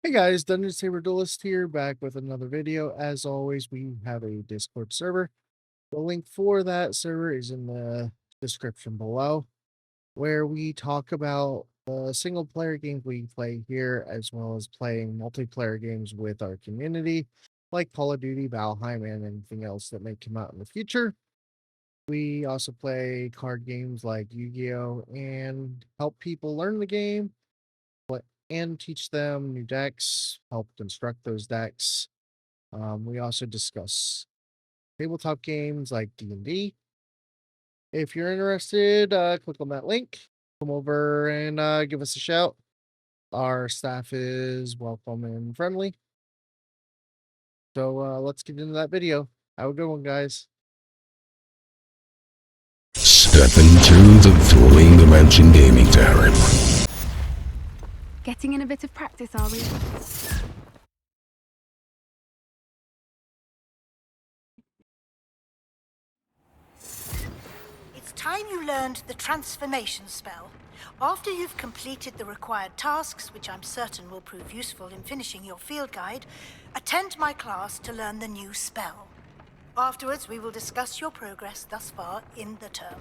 Hey guys, Dungeon Saber Duelist here, back with another video. As always, we have a Discord server. The link for that server is in the description below, where we talk about single player games we play here, as well as playing multiplayer games with our community, like Call of Duty, Valheim, and anything else that may come out in the future. We also play card games like Yu-Gi-Oh! And help people learn the game and teach them new decks, help construct those decks. We also discuss tabletop games like D&D. If you're interested, click on that link, come over and give us a shout. Our staff is welcome and friendly. So let's get into that video. Have a good one, guys. Step into the Dueling Dimension Gaming Tavern. Getting in a bit of practice, are we? It's time you learned the transformation spell. After you've completed the required tasks, which I'm certain will prove useful in finishing your field guide, attend my class to learn the new spell. Afterwards, we will discuss your progress thus far in the term.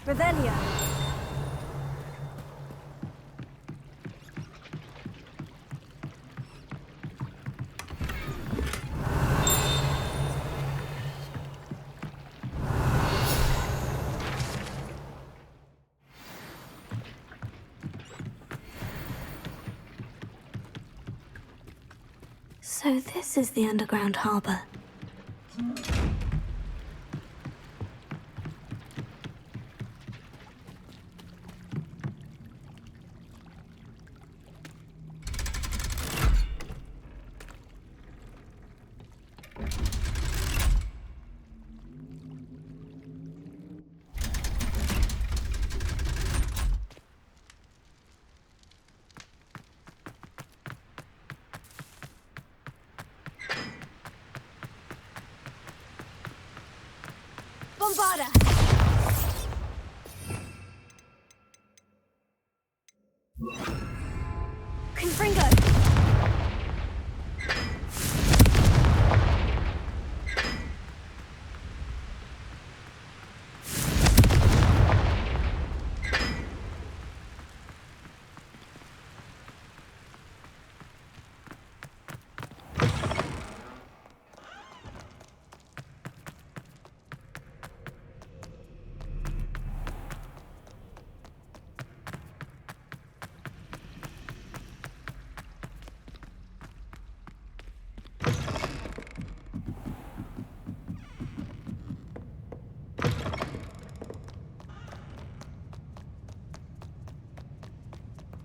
Revelia. So this is the underground harbor. Bombarda! Confringo!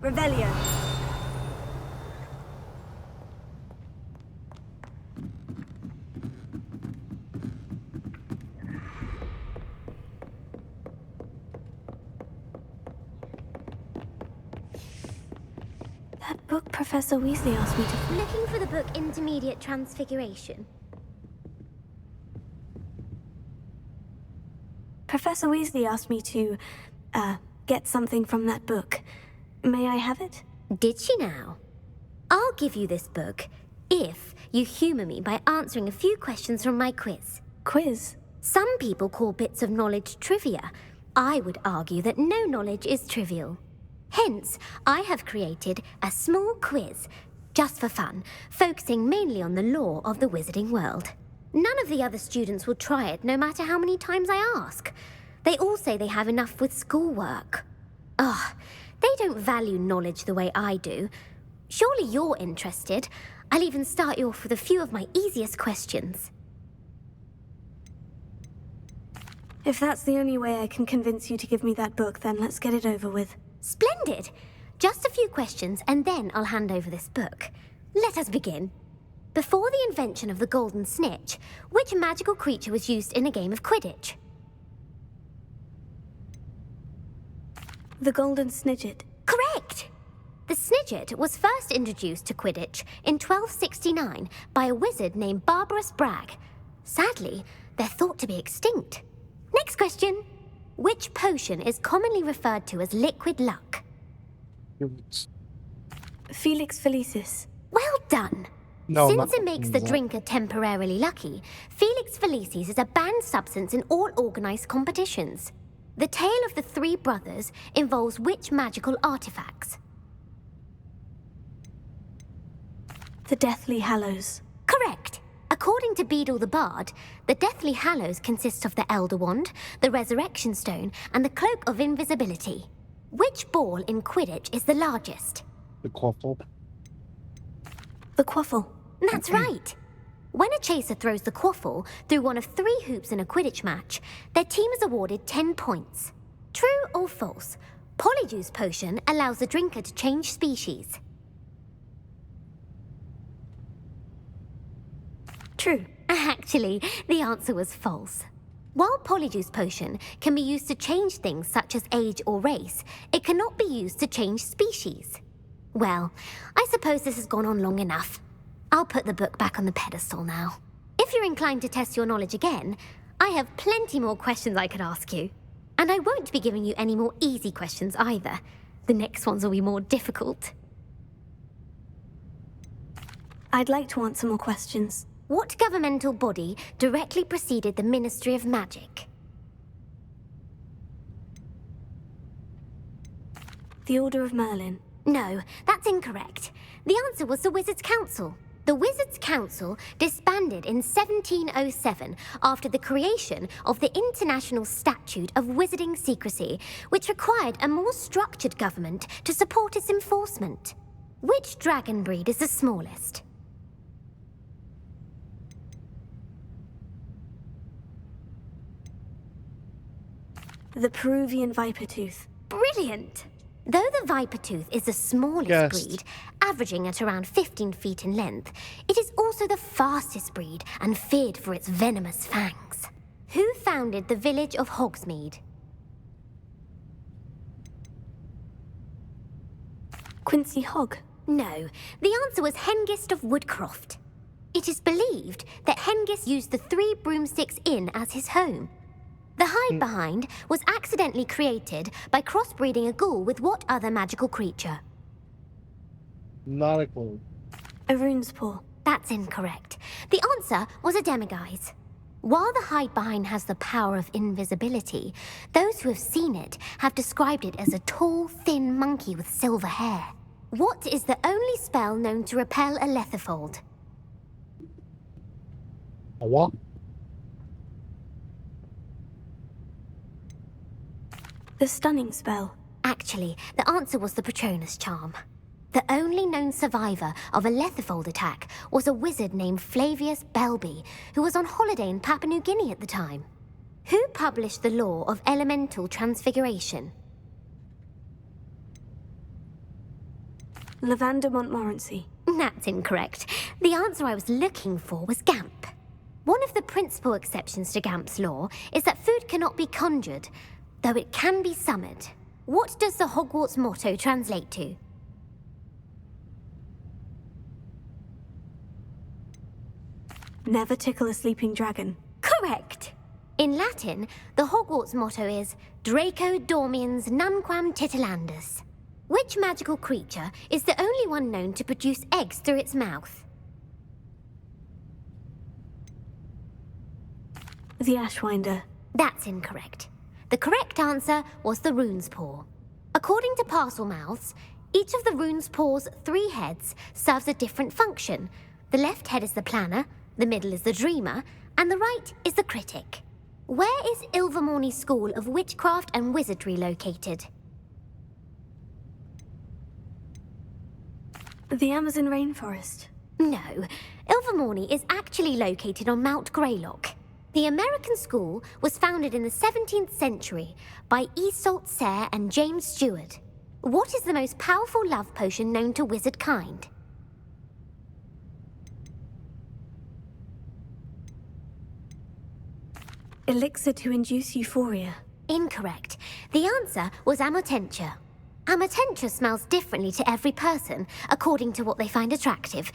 Revelio. That book Professor Weasley asked me to... Looking for the book Intermediate Transfiguration? Professor Weasley asked me to, get something from that book. May I have it? Did she now? I'll give you this book if you humour me by answering a few questions from my quiz. Quiz? Some people call bits of knowledge trivia. I would argue that no knowledge is trivial. Hence, I have created a small quiz, just for fun, focusing mainly on the lore of the wizarding world. None of the other students will try it, no matter how many times I ask. They all say they have enough with schoolwork. Ugh, they don't value knowledge the way I do. Surely you're interested. I'll even start you off with a few of my easiest questions. If that's the only way I can convince you to give me that book, then let's get it over with. Splendid! Just a few questions, and then I'll hand over this book. Let us begin. Before the invention of the golden snitch, which magical creature was used in a game of Quidditch? The Golden Snidget. Correct! The Snidget was first introduced to Quidditch in 1269 by a wizard named Barbarous Bragg. Sadly, they're thought to be extinct. Next question. Which potion is commonly referred to as liquid luck? Felix Felicis. Well done! No, Since it makes the drinker temporarily lucky, Felix Felicis is a banned substance in all organised competitions. The tale of the three brothers involves which magical artifacts? The Deathly Hallows. Correct! According to Beedle the Bard, the Deathly Hallows consists of the Elder Wand, the Resurrection Stone, and the Cloak of Invisibility. Which ball in Quidditch is the largest? The quaffle. The Quaffle. That's right! When a chaser throws the quaffle through one of 3 hoops in a Quidditch match, their team is awarded 10 points. True or false? Polyjuice Potion allows the drinker to change species. True. Actually, the answer was false. While Polyjuice Potion can be used to change things such as age or race, it cannot be used to change species. Well, I suppose this has gone on long enough. I'll put the book back on the pedestal now. If you're inclined to test your knowledge again, I have plenty more questions I could ask you. And I won't be giving you any more easy questions either. The next ones will be more difficult. I'd like to answer more questions. What governmental body directly preceded the Ministry of Magic? The Order of Merlin. No, that's incorrect. The answer was the Wizards' Council. The Wizards' Council disbanded in 1707 after the creation of the International Statute of Wizarding Secrecy, which required a more structured government to support its enforcement. Which dragon breed is the smallest? The Peruvian viper tooth. Brilliant! Though the viper tooth is the smallest Guessed. breed, averaging at around 15 feet in length, it is also the fastest breed and feared for its venomous fangs. Who founded the village of Hogsmeade? Quincy Hogg. No, the answer was Hengist of Woodcroft. It is believed that Hengist used the Three Broomsticks Inn as his home. The hide-behind was accidentally created by crossbreeding a ghoul with what other magical creature? Not a clue. A rune's paw. That's incorrect. The answer was a demiguise. While the hide-behind has the power of invisibility, those who have seen it have described it as a tall, thin monkey with silver hair. What is the only spell known to repel a letherfold? A what? The stunning spell. Actually, the answer was the Patronus charm. The only known survivor of a letherfold attack was a wizard named Flavius Belby, who was on holiday in Papua New Guinea at the time. Who published the law of elemental transfiguration? Lavender Montmorency. That's incorrect. The answer I was looking for was Gamp. One of the principal exceptions to Gamp's law is that food cannot be conjured, though it can be summoned. What does the Hogwarts motto translate to? Never tickle a sleeping dragon. Correct! In Latin, the Hogwarts motto is Draco Dormiens Nunquam Titilandus. Which magical creature is the only one known to produce eggs through its mouth? The Ashwinder. That's incorrect. The correct answer was the rune's paw. According to Parselmouths, each of the rune's paw's 3 heads serves a different function. The left head is the planner, the middle is the dreamer, and the right is the critic. Where is Ilvermorny School of Witchcraft and Wizardry located? The Amazon rainforest. No, Ilvermorny is actually located on Mount Greylock. The American school was founded in the 17th century by Iseult Sayre and James Stewart. What is the most powerful love potion known to wizard kind? Elixir to induce euphoria. Incorrect. The answer was Amotentia. Amotentia smells differently to every person, according to what they find attractive,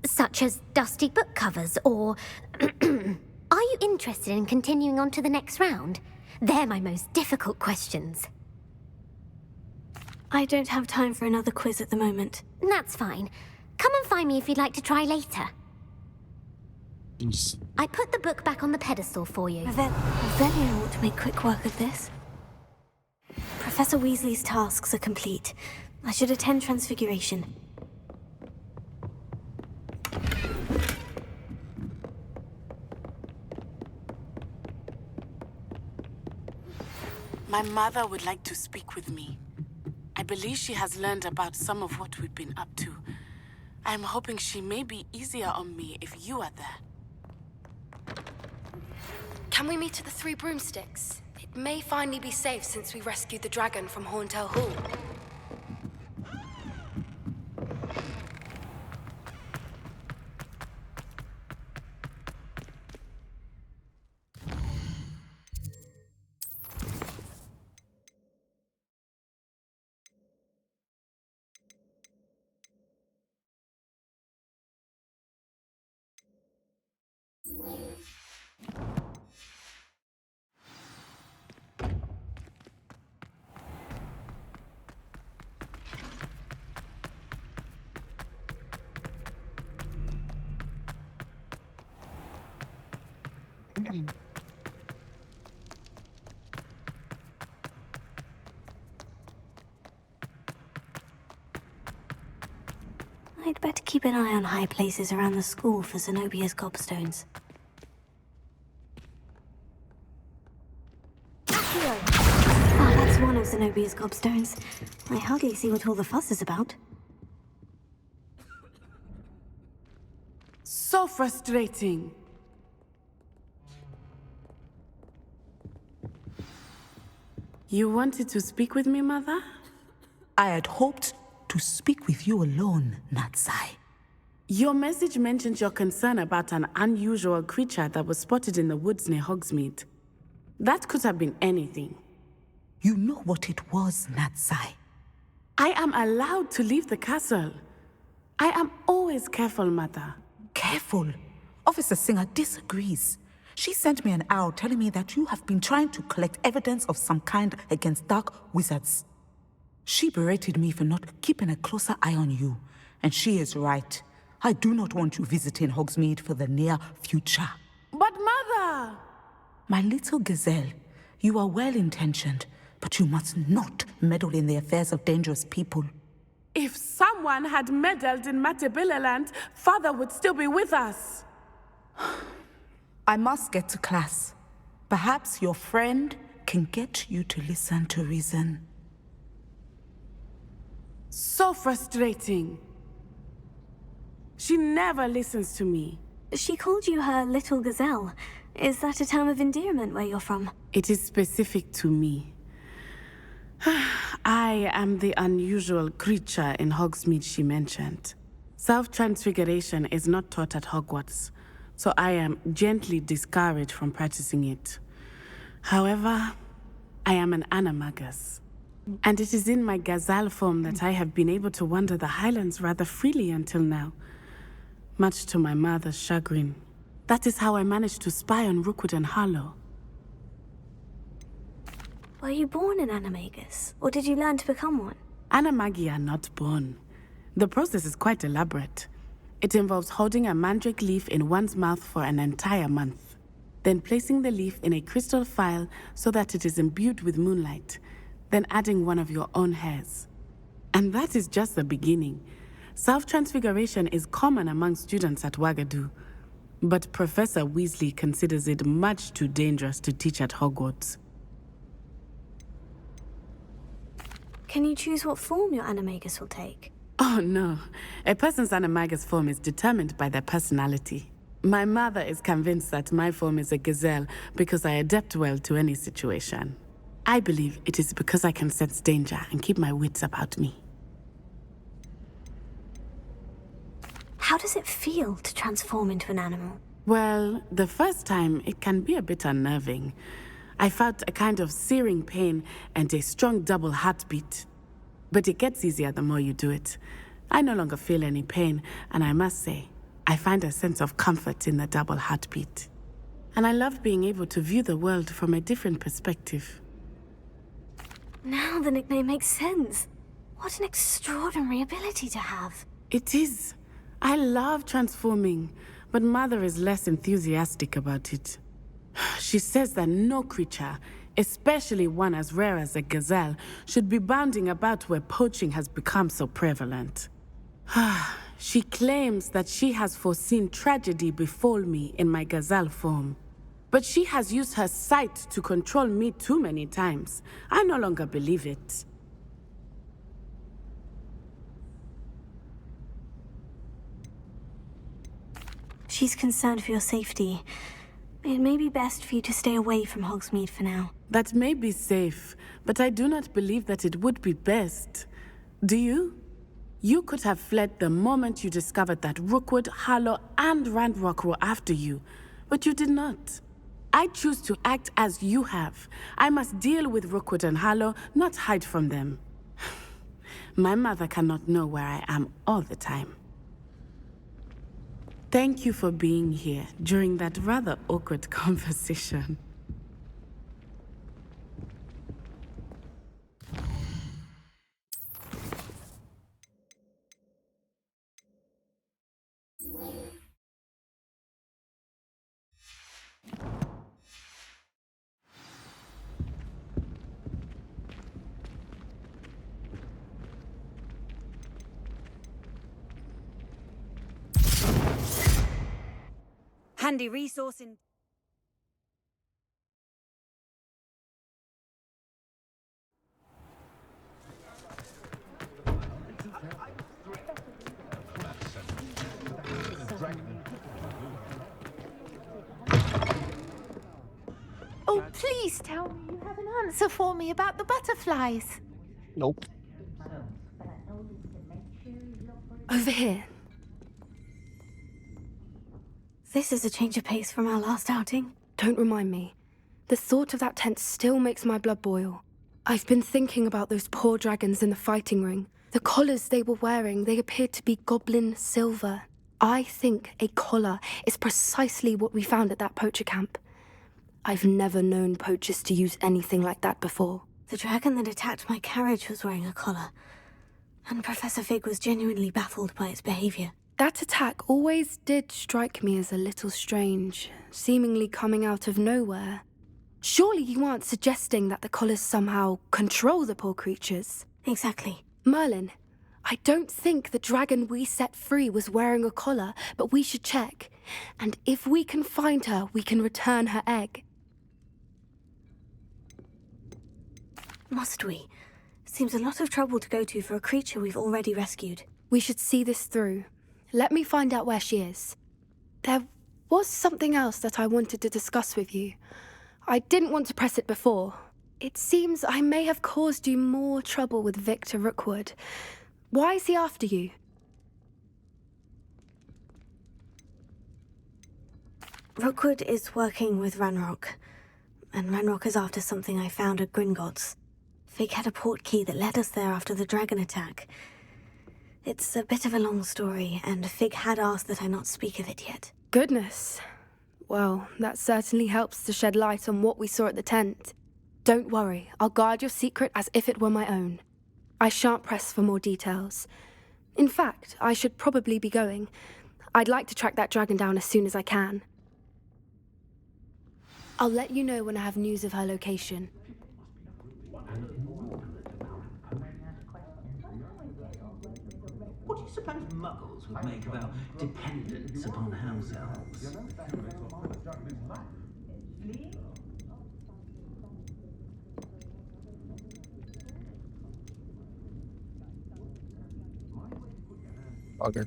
such as dusty book covers or... Are you interested in continuing on to the next round? They're my most difficult questions. I don't have time for another quiz at the moment. That's fine. Come and find me if you'd like to try later. Jeez. I put the book back on the pedestal for you. Revelio ought to make quick work of this. Professor Weasley's tasks are complete. I should attend Transfiguration. My mother would like to speak with me. I believe she has learned about some of what we've been up to. I am hoping she may be easier on me if you are there. Can we meet at the Three Broomsticks? It may finally be safe since we rescued the dragon from Horntail Hall. I'd better keep an eye on high places around the school for Zenobia's gobstones. Ah, that's one of Zenobia's gobstones. I hardly see what all the fuss is about. So frustrating. You wanted to speak with me, Mother? I had hoped to speak with you alone, Natsai. Your message mentioned your concern about an unusual creature that was spotted in the woods near Hogsmeade. That could have been anything. You know what it was, Natsai. I am allowed to leave the castle. I am always careful, Mother. Careful. Officer Singer disagrees. She sent me an owl telling me that you have been trying to collect evidence of some kind against dark wizards. She berated me for not keeping a closer eye on you, and she is right. I do not want you visiting Hogsmeade for the near future. But Mother! My little gazelle, you are well-intentioned, but you must not meddle in the affairs of dangerous people. If someone had meddled in Matabeleland, Father would still be with us. I must get to class. Perhaps your friend can get you to listen to reason. So frustrating. She never listens to me. She called you her little gazelle. Is that a term of endearment where you're from? It is specific to me. I am the unusual creature in Hogsmeade she mentioned. Self-transfiguration is not taught at Hogwarts, so I am gently discouraged from practicing it. However, I am an animagus, and it is in my gazelle form that I have been able to wander the Highlands rather freely until now, much to my mother's chagrin. That is how I managed to spy on Rookwood and Harlow. Were you born an animagus, or did you learn to become one? Animagi are not born. The process is quite elaborate. It involves holding a mandrake leaf in one's mouth for an entire month, then placing the leaf in a crystal phial so that it is imbued with moonlight, then adding one of your own hairs. And that is just the beginning. Self-transfiguration is common among students at Wagadu, but Professor Weasley considers it much too dangerous to teach at Hogwarts. Can you choose what form your animagus will take? Oh no, a person's animagus form is determined by their personality. My mother is convinced that my form is a gazelle because I adapt well to any situation. I believe it is because I can sense danger and keep my wits about me. How does it feel to transform into an animal? Well, the first time it can be a bit unnerving. I felt a kind of searing pain and a strong double heartbeat. But it gets easier the more you do it. I no longer feel any pain, and I must say, I find a sense of comfort in the double heartbeat. And I love being able to view the world from a different perspective. Now the nickname makes sense. What an extraordinary ability to have. It is. I love transforming, but Mother is less enthusiastic about it. She says that no creature, especially one as rare as a gazelle, should be bounding about where poaching has become so prevalent. She claims that she has foreseen tragedy befall me in my gazelle form. But she has used her sight to control me too many times. I no longer believe it. She's concerned for your safety. It may be best for you to stay away from Hogsmeade for now. That may be safe, but I do not believe that it would be best. Do you? You could have fled the moment you discovered that Rookwood, Harlow, and Ranrock were after you, but you did not. I choose to act as you have. I must deal with Rookwood and Harlow, not hide from them. My mother cannot know where I am all the time. Thank you for being here during that rather awkward conversation. Handy resource in... Oh, please tell me you haven't answer for me about the butterflies? Nope. Over here. This is a change of pace from our last outing. Don't remind me. The thought of that tent still makes my blood boil. I've been thinking about those poor dragons in the fighting ring. The collars they were wearing, they appeared to be goblin silver. I think a collar is precisely what we found at that poacher camp. I've never known poachers to use anything like that before. The dragon that attacked my carriage was wearing a collar, and Professor Fig was genuinely baffled by its behavior. That attack always did strike me as a little strange, seemingly coming out of nowhere. Surely you aren't suggesting that the collars somehow control the poor creatures? Exactly. Merlin, I don't think the dragon we set free was wearing a collar, but we should check. And if we can find her, we can return her egg. Must we? Seems a lot of trouble to go to for a creature we've already rescued. We should see this through. Let me find out where she is. There was something else that I wanted to discuss with you. I didn't want to press it before. It seems I may have caused you more trouble with Victor Rookwood. Why is he after you? Rookwood is working with Ranrock, and Ranrock is after something I found at Gringotts. Fig had a portkey that led us there after the dragon attack. It's a bit of a long story, and Fig had asked that I not speak of it yet. Goodness. Well, that certainly helps to shed light on what we saw at the tent. Don't worry, I'll guard your secret as if it were my own. I shan't press for more details. In fact, I should probably be going. I'd like to track that dragon down as soon as I can. I'll let you know when I have news of her location. What do you suppose muggles would make of our dependence upon house elves? Okay.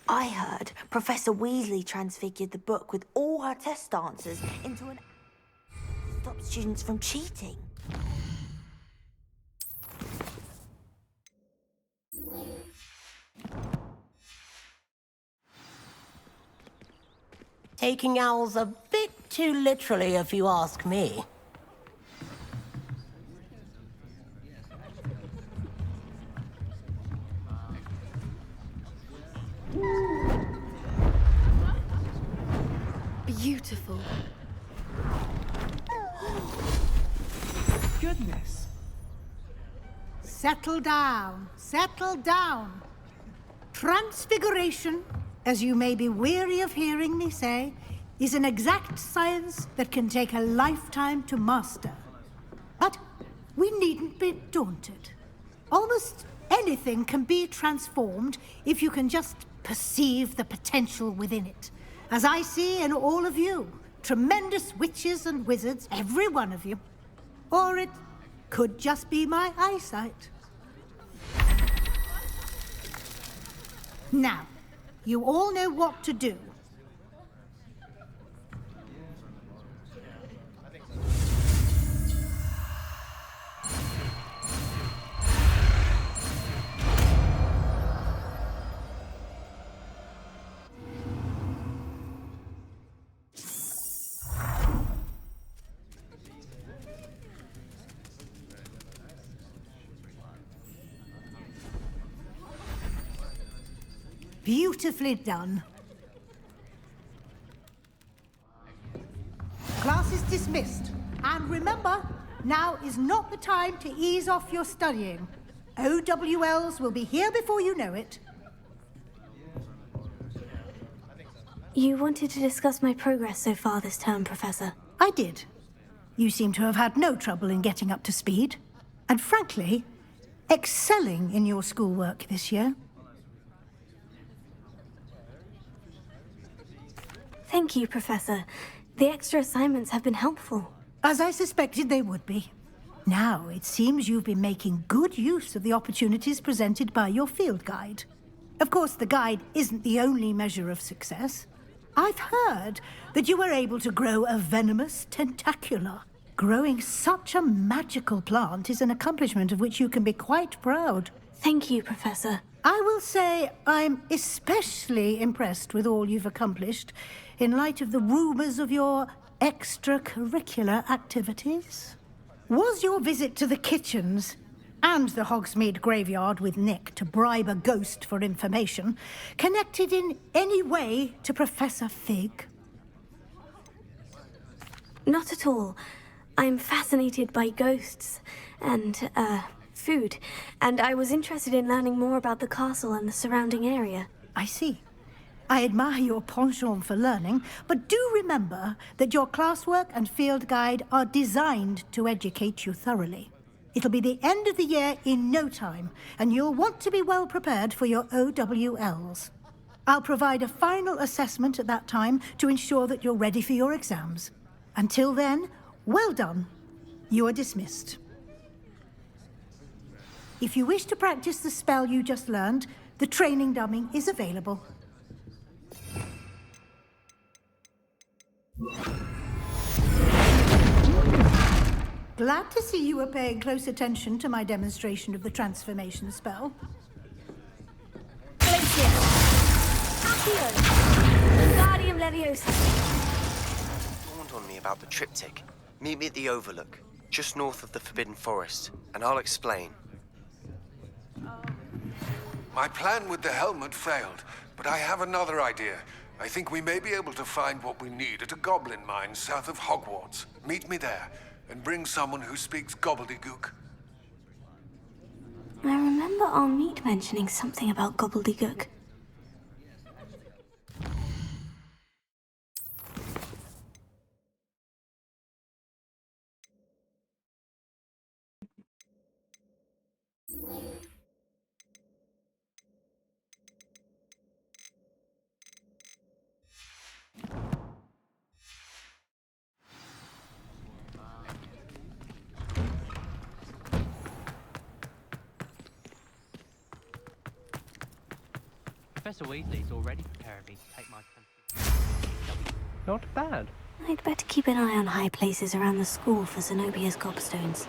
I heard Professor Weasley transfigured the book with all her test answers into an... stop students from cheating. Taking owls a bit too literally, if you ask me. Beautiful. Goodness. Settle down, settle down. Transfiguration, as you may be weary of hearing me say, is an exact science that can take a lifetime to master. But we needn't be daunted. Almost anything can be transformed if you can just perceive the potential within it. As I see in all of you, tremendous witches and wizards, every one of you. Or it could just be my eyesight. Now, you all know what to do. Beautifully done. Class is dismissed. And remember, now is not the time to ease off your studying. OWLs will be here before you know it. You wanted to discuss my progress so far this term, Professor. I did. You seem to have had no trouble in getting up to speed. And frankly, excelling in your schoolwork this year. Thank you, Professor. The extra assignments have been helpful. As I suspected they would be. Now, it seems you've been making good use of the opportunities presented by your field guide. Of course, the guide isn't the only measure of success. I've heard that you were able to grow a venomous tentacula. Growing such a magical plant is an accomplishment of which you can be quite proud. Thank you, Professor. I will say I'm especially impressed with all you've accomplished in light of the rumors of your extracurricular activities. Was your visit to the kitchens and the Hogsmeade graveyard with Nick to bribe a ghost for information connected in any way to Professor Fig? Not at all. I'm fascinated by ghosts and, food, and I was interested in learning more about the castle and the surrounding area. I see. I admire your penchant for learning, but do remember that your classwork and field guide are designed to educate you thoroughly. It'll be the end of the year in no time, and you'll want to be well prepared for your OWLs. I'll provide a final assessment at that time to ensure that you're ready for your exams. Until then, well done. You are dismissed. If you wish to practice the spell you just learned, the training dummy is available. Glad to see you were paying close attention to my demonstration of the transformation spell. Glacier! Accio! Wingardium Leviosa! Dawned on me about the triptych. Meet me at the Overlook, just north of the Forbidden Forest, and I'll explain. My plan with the helmet failed, but I have another idea. I think we may be able to find what we need at a goblin mine south of Hogwarts. Meet me there, and bring someone who speaks gobbledygook. I remember our meet mentioning something about gobbledygook. Professor Weasley's already preparing me to take my country. Not bad. I'd better keep an eye on high places around the school for Zenobia's gobstones.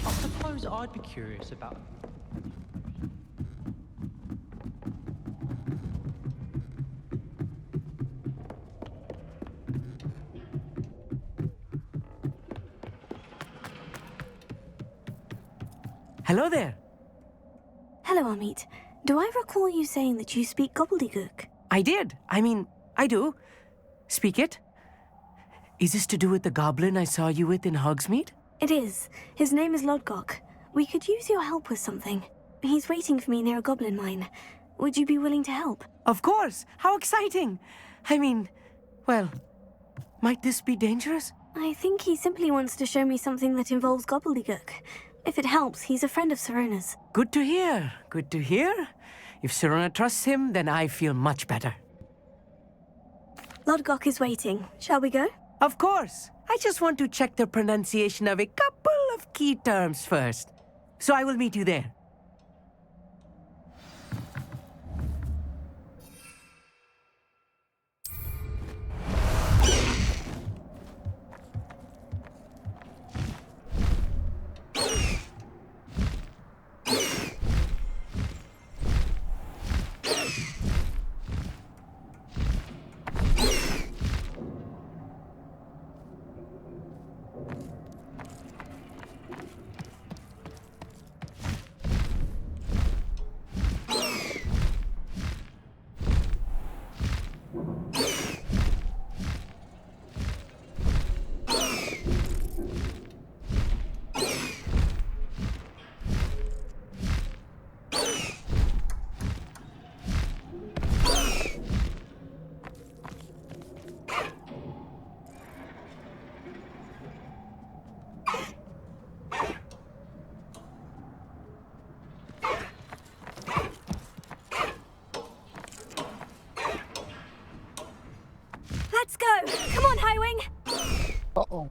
I suppose I'd be curious about... Hello there. Hello, Amit. Do I recall you saying that you speak gobbledygook? I did. I do. Speak it. Is this to do with the goblin I saw you with in Hogsmeade? It is. His name is Lodgok. We could use your help with something. He's waiting for me near a goblin mine. Would you be willing to help? Of course! How exciting! Well, might this be dangerous? I think he simply wants to show me something that involves gobbledygook. If it helps, he's a friend of Serona's. Good to hear. Good to hear. If Serona trusts him, then I feel much better. Lodgok is waiting. Shall we go? Of course. I just want to check the pronunciation of a couple of key terms first. So I will meet you there. Let's go! Come on, Highwing! Uh-oh.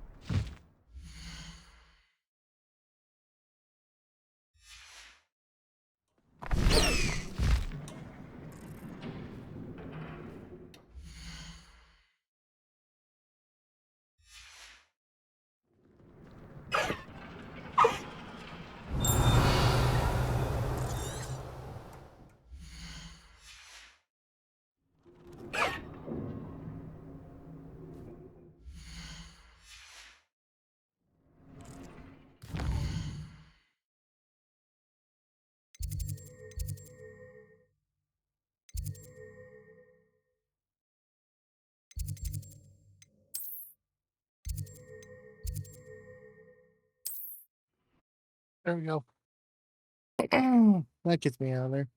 There we go. That gets me out of there.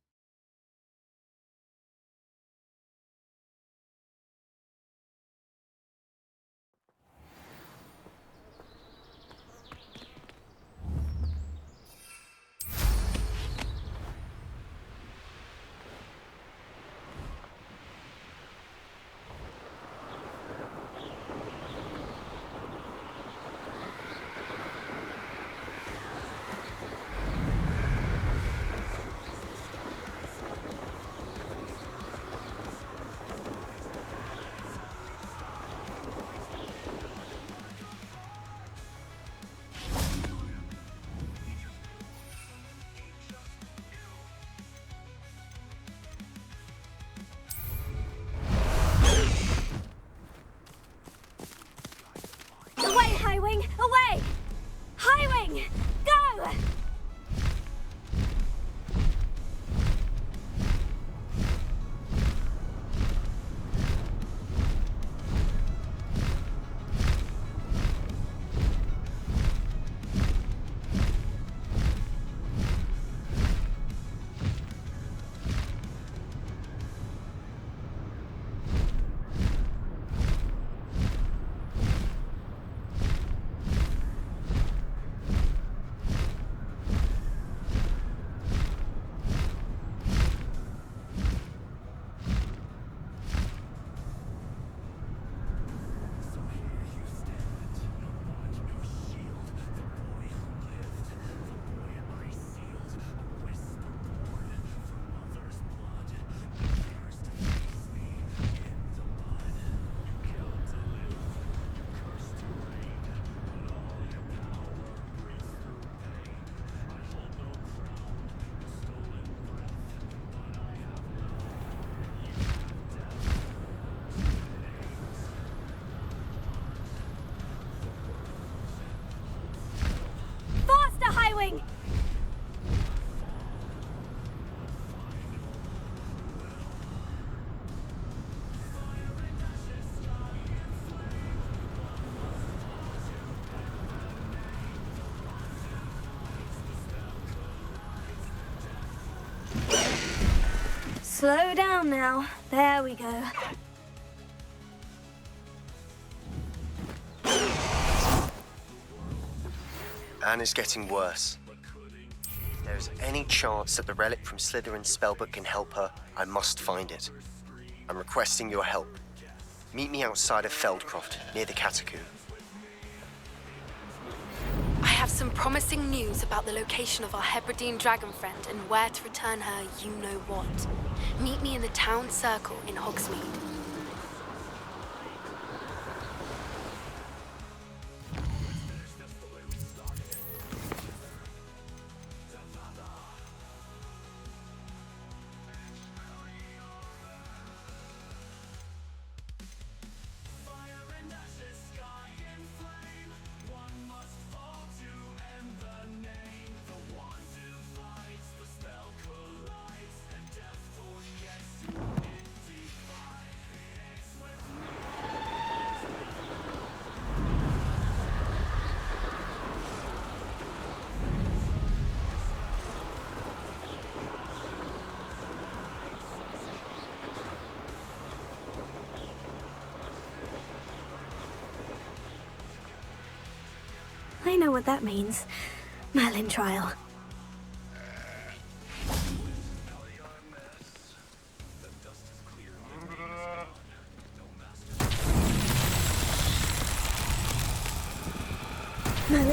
Away, Highwing! Away! Highwing! Go! Faster, Highwing! Slow down now. There we go. Anne is getting worse. If there's any chance that the relic from Slytherin's spellbook can help her, I must find it. I'm requesting your help. Meet me outside of Feldcroft, near the Catacomb. I have some promising news about the location of our Hebridean dragon friend and where to return her you-know-what. Meet me in the town circle in Hogsmeade. I know what that means. Merlin trial.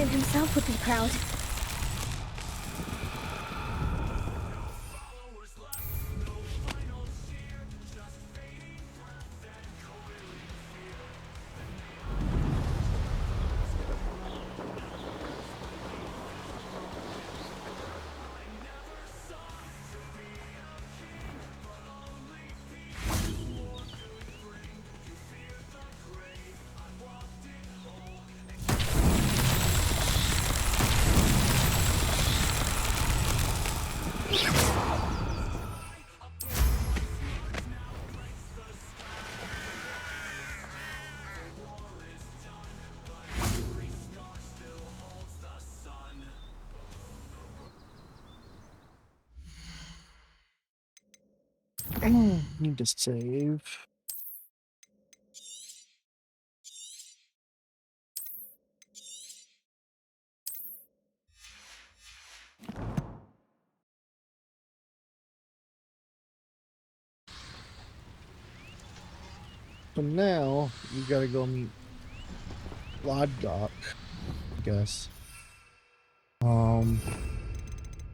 Goblin himself would be proud. Need to save. So now you gotta go meet Lodgok, I guess.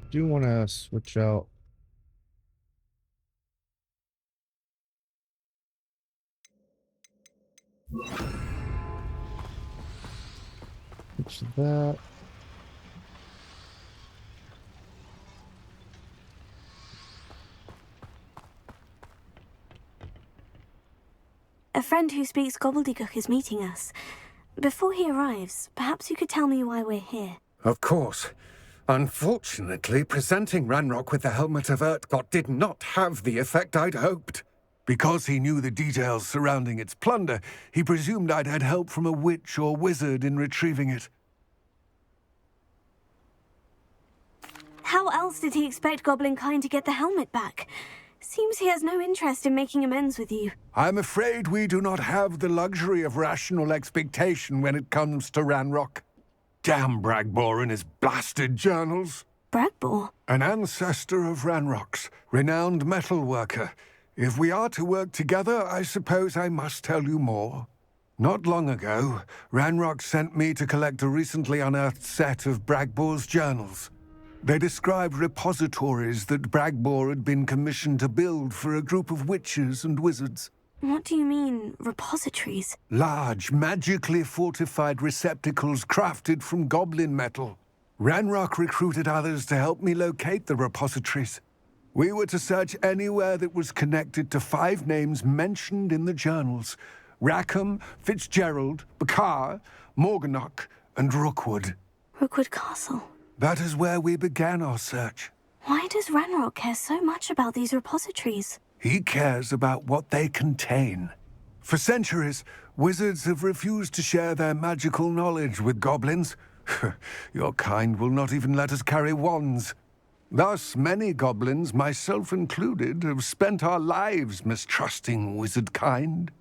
Do want to switch out. Switch that. A friend who speaks gobbledygook is meeting us. Before he arrives, perhaps you could tell me why we're here. Of course. Unfortunately, presenting Ranrock with the Helmet of Urtkot did not have the effect I'd hoped. Because he knew the details surrounding its plunder, he presumed I'd had help from a witch or wizard in retrieving it. How else did he expect Goblin Kind to get the helmet back? Seems he has no interest in making amends with you. I'm afraid we do not have the luxury of rational expectation when it comes to Ranrock. Damn Bragbor and his blasted journals. Bragbor? An ancestor of Ranrock's, renowned metal worker. If we are to work together, I suppose I must tell you more. Not long ago, Ranrock sent me to collect a recently unearthed set of Bragbor's journals. They described repositories that Bragbor had been commissioned to build for a group of witches and wizards. What do you mean, repositories? Large, magically fortified receptacles crafted from goblin metal. Ranrock recruited others to help me locate the repositories. We were to search anywhere that was connected to 5 names mentioned in the journals: Rackham, Fitzgerald, Bakar, Morganach, and Rookwood. Rookwood Castle. That is where we began our search. Why does Ranrock care so much about these repositories? He cares about what they contain. For centuries, wizards have refused to share their magical knowledge with goblins. Your kind will not even let us carry wands. Thus, many goblins, myself included, have spent our lives mistrusting wizard kind.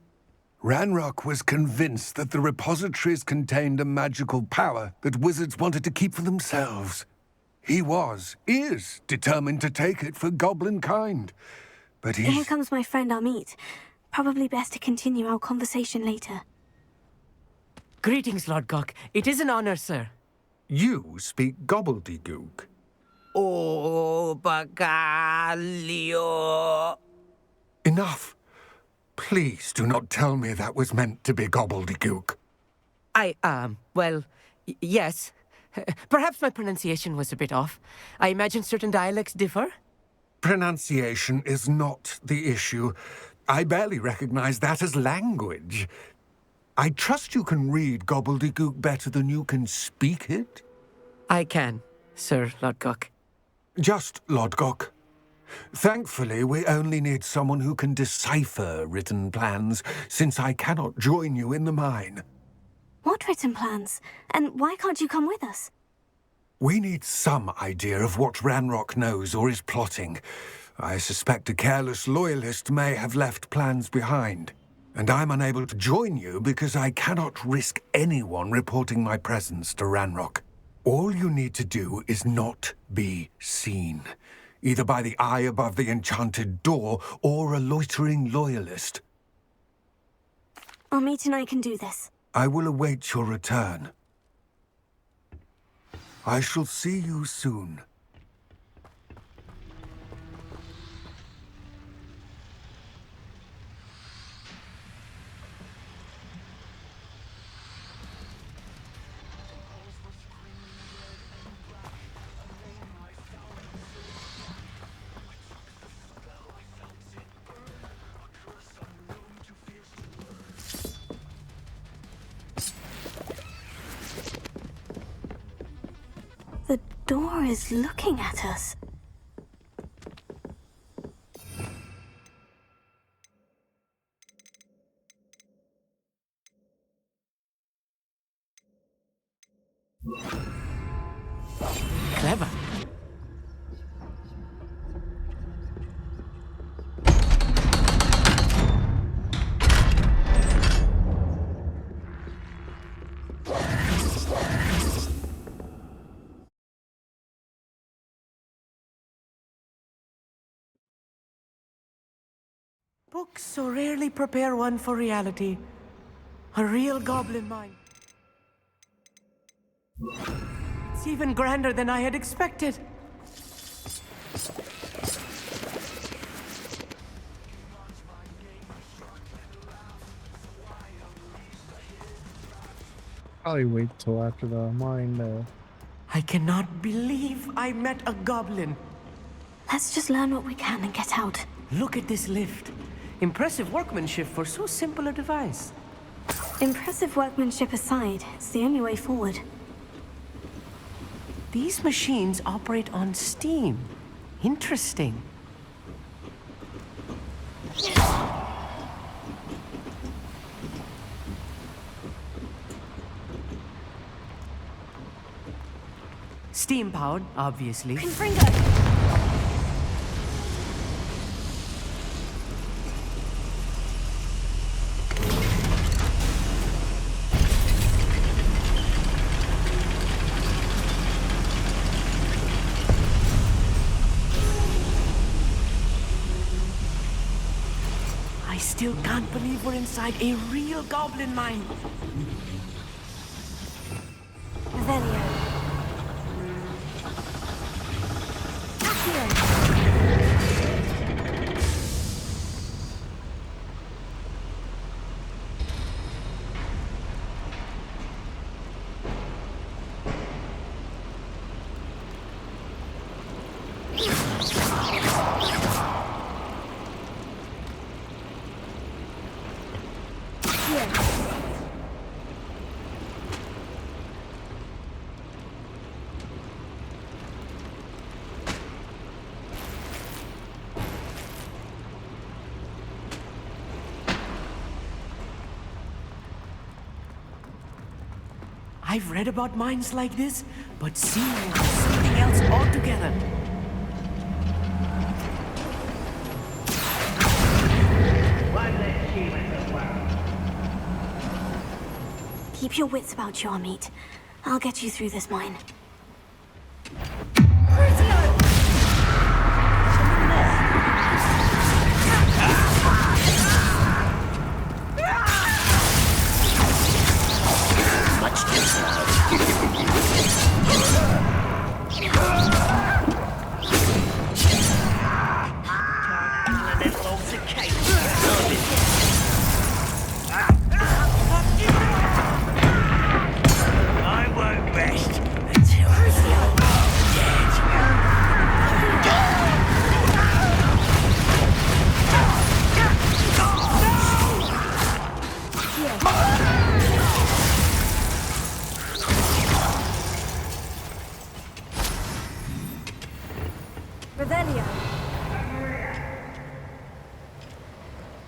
Ranrock was convinced that the repositories contained a magical power that wizards wanted to keep for themselves. He is determined to take it for goblin kind. But Here comes my friend Amit. Probably best to continue our conversation later. Greetings, Lord Gok. It is an honor, sir. You speak gobbledygook. Oh, Bagalio. Enough. Please do not tell me that was meant to be gobbledygook. Well, yes. Perhaps my pronunciation was a bit off. I imagine certain dialects differ. Pronunciation is not the issue. I barely recognize that as language. I trust you can read gobbledygook better than you can speak it? I can, Sir Lodgok. Just Lodgok. Thankfully, we only need someone who can decipher written plans, since I cannot join you in the mine. What written plans? And why can't you come with us? We need some idea of what Ranrock knows or is plotting. I suspect a careless loyalist may have left plans behind. And I'm unable to join you because I cannot risk anyone reporting my presence to Ranrock. All you need to do is not be seen, either by the eye above the enchanted door or a loitering loyalist. Amit and I can do this. I will await your return. I shall see you soon. The door is looking at us. Clever. Books so rarely prepare one for reality. A real goblin mind. It's even grander than I had expected. Probably wait till after the mine. I cannot believe I met a goblin. Let's just learn what we can and get out. Look at this lift. Impressive workmanship for so simple a device. Impressive workmanship aside, it's the only way forward. These machines operate on steam. Interesting. Steam-powered, obviously. I still can't believe we're inside a real goblin mine. Revelio. I've read about mines like this, but seeing it is something else altogether. Keep your wits about you, Amit. I'll get you through this mine. Much I won't rest until you're Revelio.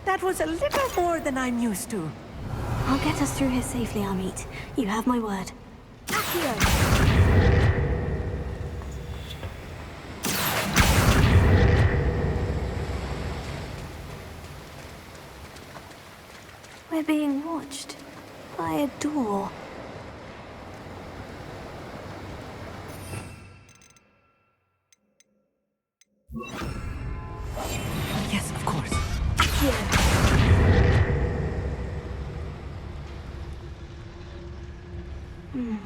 That was a little more than I'm used to. I'll get us through here safely, Amit. You have my word. We're being watched by a door. Yes, of course.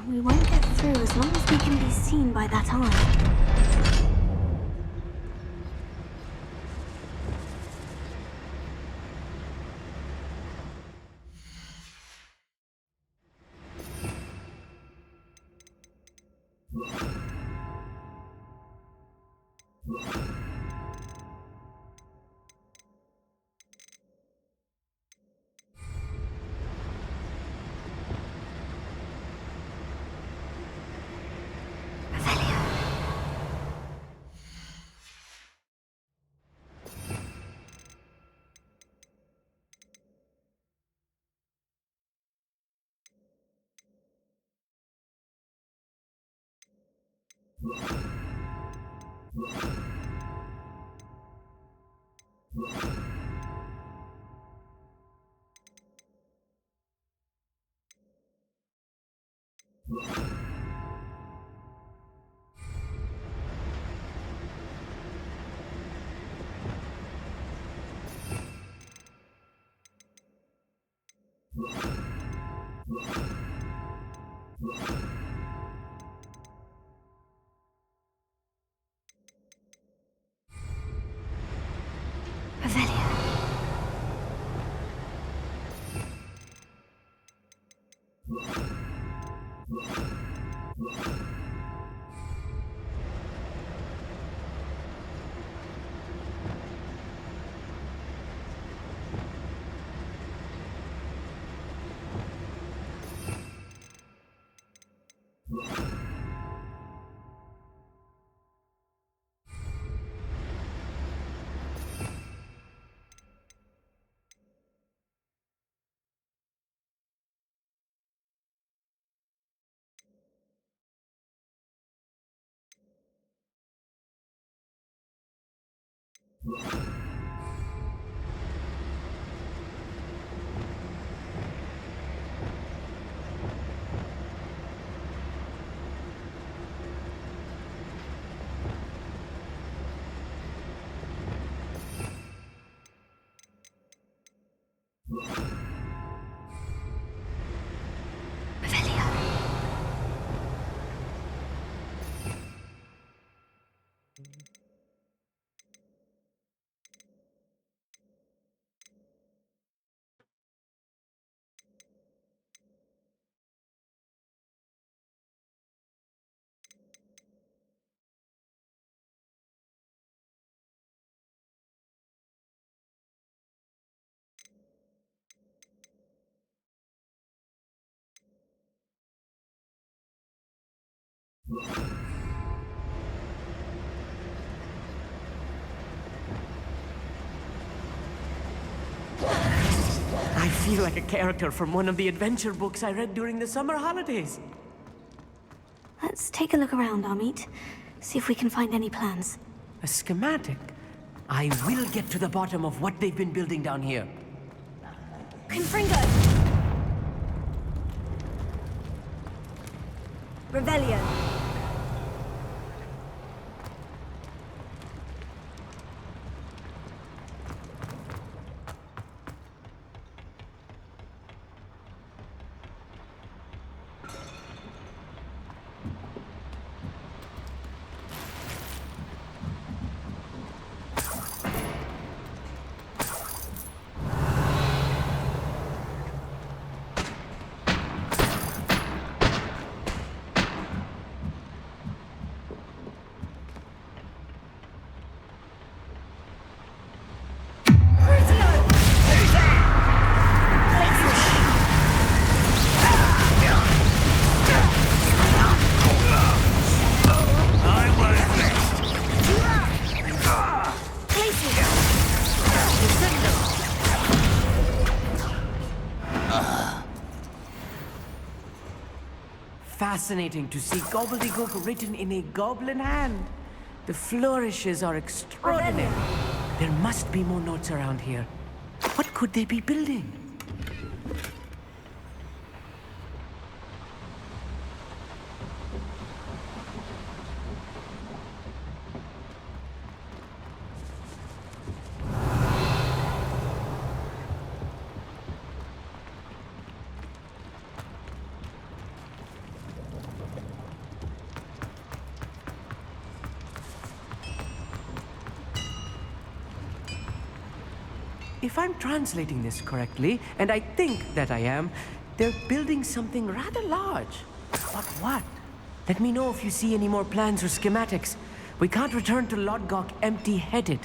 We won't get through. through as long as we can be seen by that eye. I feel like a character from one of the adventure books I read during the summer holidays. Let's take a look around, Amit. See if we can find any plans. A schematic? I will get to the bottom of what they've been building down here. Confringo! Revelio! Fascinating to see gobbledygook written in a goblin hand. The flourishes are extraordinary. There must be more notes around here. What could they be building? if I'm translating this correctly, and I think that I am, they're building something rather large. But what? Let me know if you see any more plans or schematics. We can't return to Lodgok empty-headed.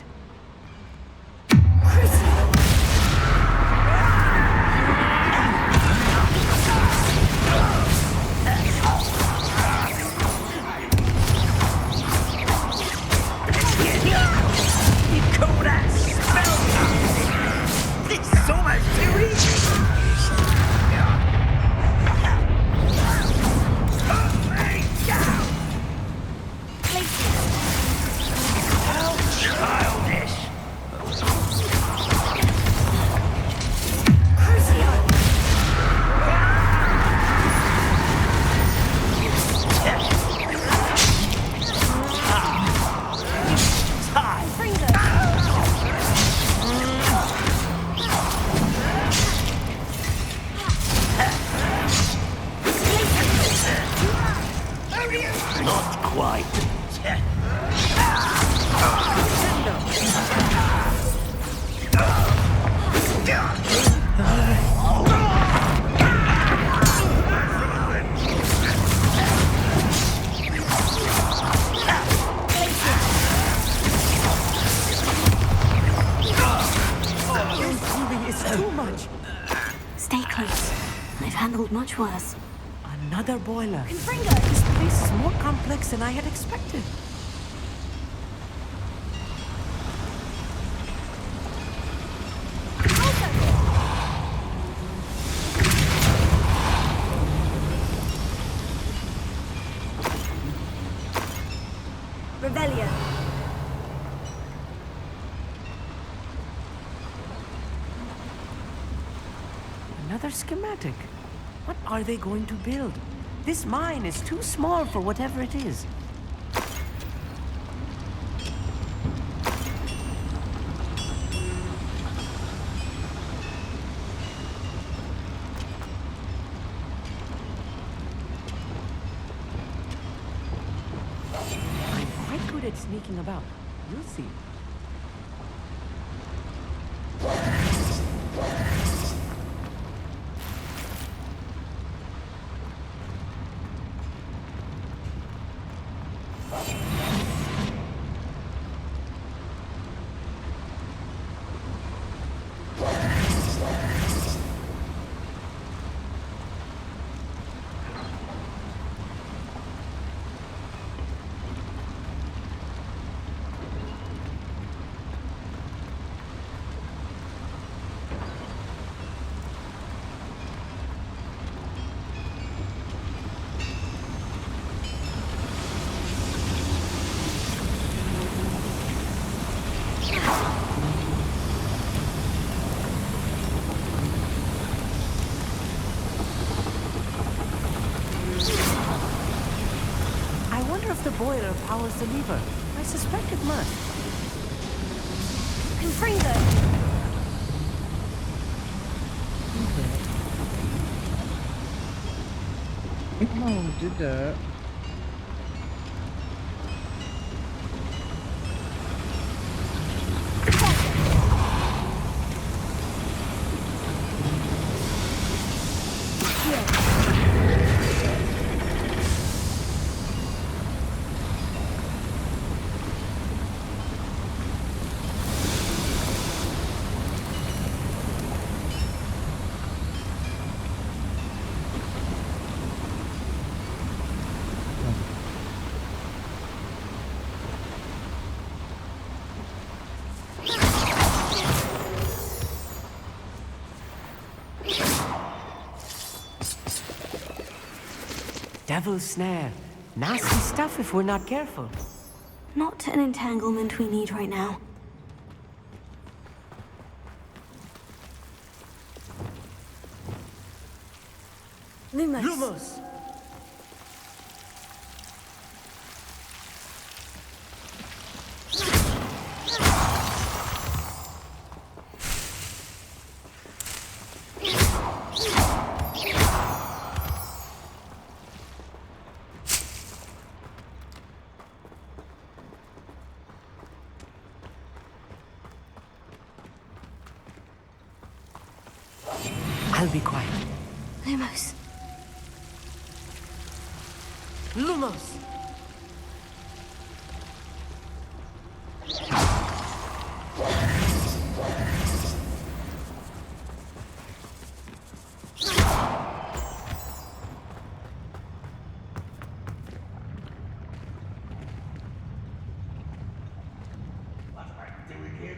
Stay close. I've handled much worse. Another boiler. Confringo! This place is more complex than I had expected. Revelio. Another schematic. What are they going to build? This mine is too small for whatever it is. I'm quite good at sneaking about. You'll see. The boiler powers the lever. I suspect it must. Confringo! Oh, did that. Devil's snare. Nasty stuff if we're not careful. Not an entanglement we need right now. Lumos. Lumos! I'll be quiet. Lumos. Lumos!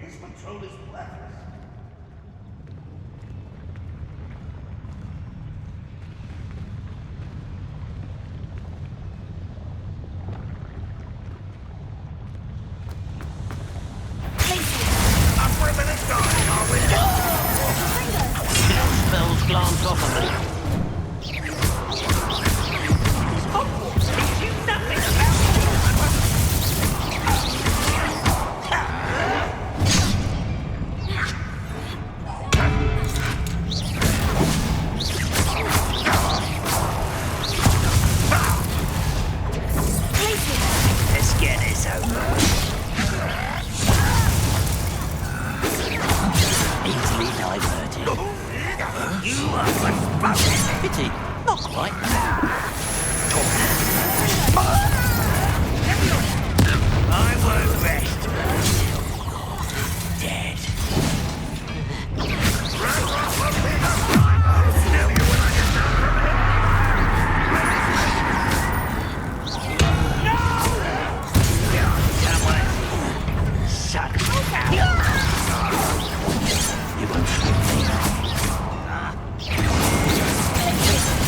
This patrol is worthless. Up where the starting, are we? Spells glance off of me. Hogwarts teach you nothing about let's get this over. Easily diverted. You are a pity. Not quite. I won't rest. Dead. You won't stop me.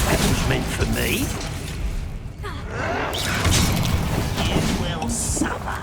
That was meant for me. You will suffer.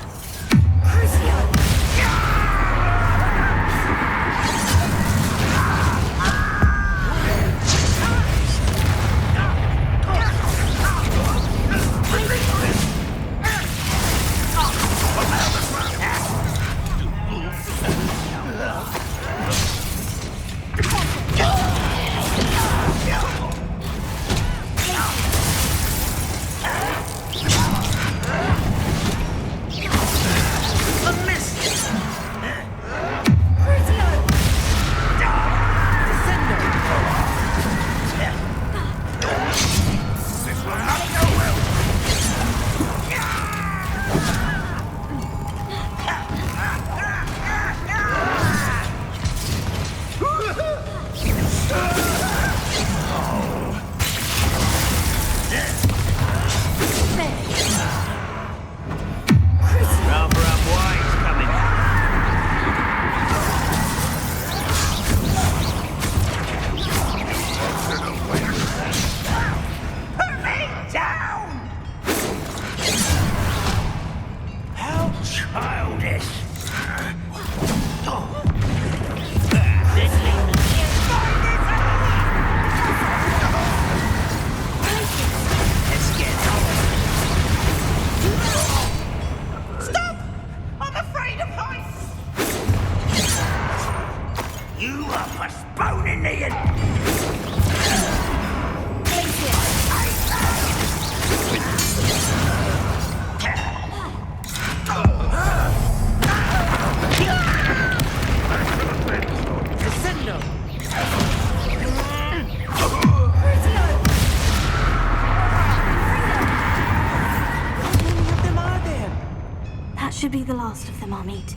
Should be the last of them I'll meet.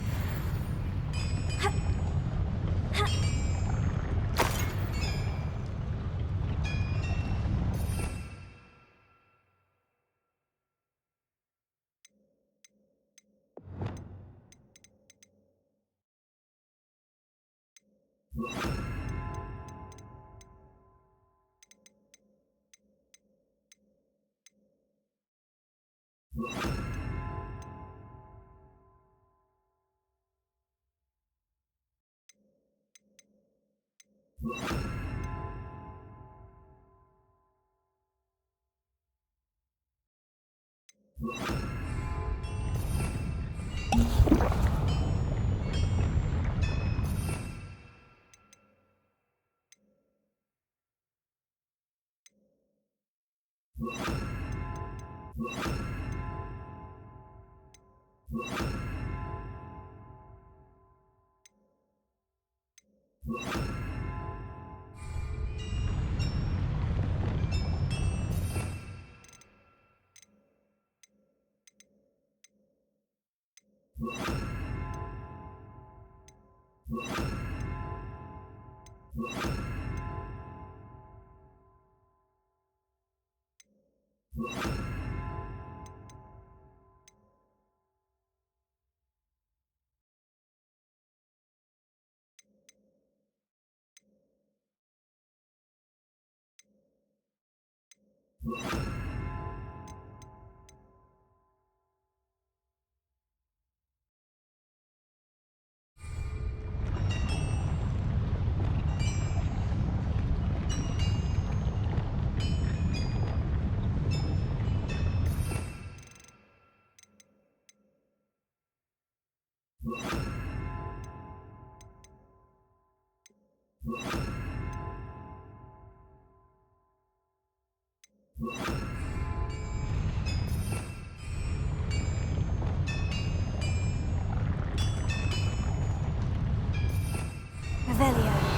Revelio.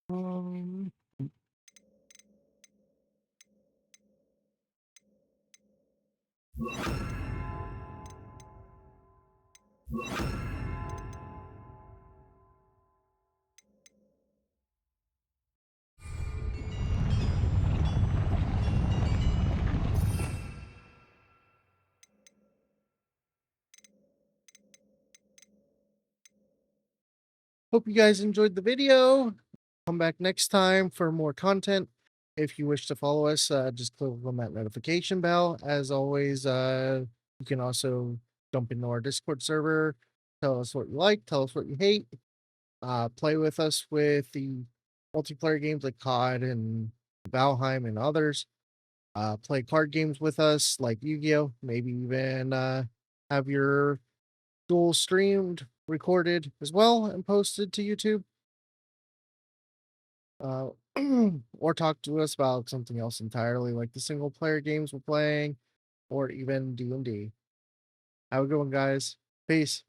Um, Hope you guys enjoyed the video. Come back next time for more content. If you wish to follow us, just click on that notification bell. As always, you can also jump into our Discord server. Tell us what you like. Tell us what you hate. Play with us with the multiplayer games like COD and Valheim and others. Play card games with us like Yu-Gi-Oh! Maybe even have your duel streamed, recorded as well, and posted to YouTube. Uh, or talk to us about something else entirely, like the single player games we're playing, or even D&D. Have a good one, guys. Peace.